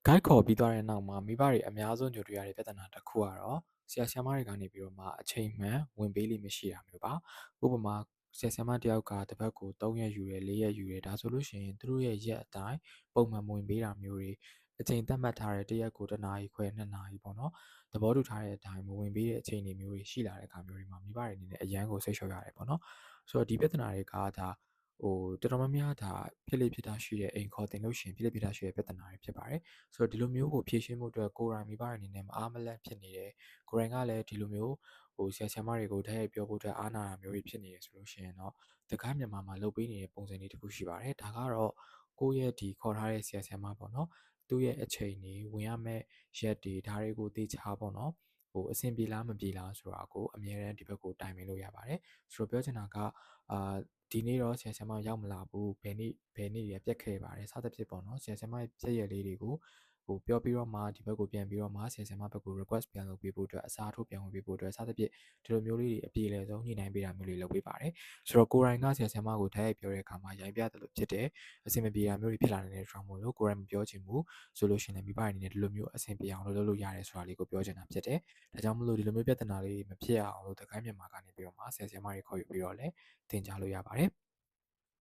guide ခေါ်ပြီးသွားတဲ့နောက်မှာမိဘတွေအများဆုံးကြုံတွေ့ရတဲ့ပြဿနာတစ်ခုကတော့ဆရာဆရာမတွေကနေပြီးတော့မှအချိန်မှန်ဝင်ပေးလိမ့်မရှိတာမျိုးပါဥပမာဆရာဆရာမတယောက်ကတစ်ပတ်ကို3ရက်ယူတယ်4ရက်ယူတယ်ဒါဆိုလို့ရှိရင်သူတို့ရဲ့ရက်အတိုင်းပုံမှန်ဝင်ပေးတာမျိုးတွေအချိန်သတ်မှတ်ထားတဲ့တစ်ရက်ကို1နာရီခွဲ2နာရီပေါ့နော်သဘောတူထားတဲ့အတိုင်းမဝင်ပေးတဲ့အချိန်တွေမျိုးတွေရှိလာတဲ့အခါမျိုးတွေမှာမိဘတွေအနေနဲ့အရန်ကိုစိတ်လျှော့ရတယ်ပေါ့နော်ဆိုတော့ဒီပြဿနာတွေကဒါတော်တော်များများဒါဖြစ်လေဖြစ်တာရှိတဲ့အိမ်ခေါ်တင်လို့ရှိရင်ဖြစ်လေဖြစ်တာရှိတဲ့ပြဿနာတွေဖြစ်ပါတယ်ဆိုတော့ဒီလိုမျိုးကိုဖြေရှင်းဖို့အတွက်ကိုယ်တိုင်မိဘတွေအနေနဲ့မအားမလန့်ဖြစ်နေတယ်ကိုယ်တိုင်ကလည်းဒီလိုမျိုးဆရာဆရာမတွေကိုတိုက်ရိုက်ပြောဖို့အတွက်အားနာတာမျိုးတွေဖြစ်နေရဆိုလို့ရှိရင်တော့တကားမြန်မာမှာလုပ်ပေးနေတဲ့ပုံစံလေးတစ်ခုရှိပါတယ်ဒါကတော့ကိုယ့်ရဲ့ဒီခေါ်ထားတဲ့ဆရာဆရာမပေါ့နော်သူ့ရဲ့အချိန်တွေဝင်ရမယ့်ရက်တွေဒါတွေကိုသိချပေါ့နော်အဆင်ပြေလားမပြေလားဆိုတာကိုအမြဲတမ်းဒီဘက်ကိုတိုင်ပင်လို့ရပါတယ်ဆိုတော့ပြောချင်တာကဒီနေ့တော့ဆရာဆရာမရောက်မလာဘူးဘယ်နေ့တွေကပြတ်ခဲ့ပါတယ်စသဖြင့်ပေါ့နော်ဆရာဆရာမရဲ့ပြည့်ရက်လေးတွေကိုပြောပြီးတော့မှဒီဘက်ကိုပြန်ပြီးတော့မှဆရာဆရာမဘက်ကို request ပြန်လုပ်ပေးဖို့အတွက်အစားထိုးပြန်ဝင်ပေးဖို့အတွက်စသဖြင့်ဒီလိုမျိုးလေးတွေအပြေလည်ဆုံးညှိနှိုင်းပေးတာမျိုးတွေလုပ်ပေးပါတယ်ဆိုတော့ကိုယ်တိုင်ကဆရာဆရာမကိုတိုက်ရိုက်ပြောတဲ့အခါမှာရိုင်းပြတယ်လို့ဖြစ်တယ်အဆင်မပြေတာမျိုးတွေဖြစ်လာနေတဲ့ trauma လို့ကိုယ်တိုင်မပြောချင်ဘူးဆိုလို့ရှိရင်လည်းမိဘအနေနဲ့ဒီလိုမျိုးအဆင်ပြေအောင်လုပ်လို့ရတယ်ဆိုတာလေးကိုပြောချင်တာဖြစ်တယ်ဒါကြောင့်မလို့ဒီလိုမျိုးပြဿနာလေးမဖြစ်အောင်လို့တကိုင်းမြန်မာကနေပြီးတော့မှဆရာဆရာမတွေခေါ်ယူပြီးတော့လည်းသင်ကြားလို့ရပါတယ်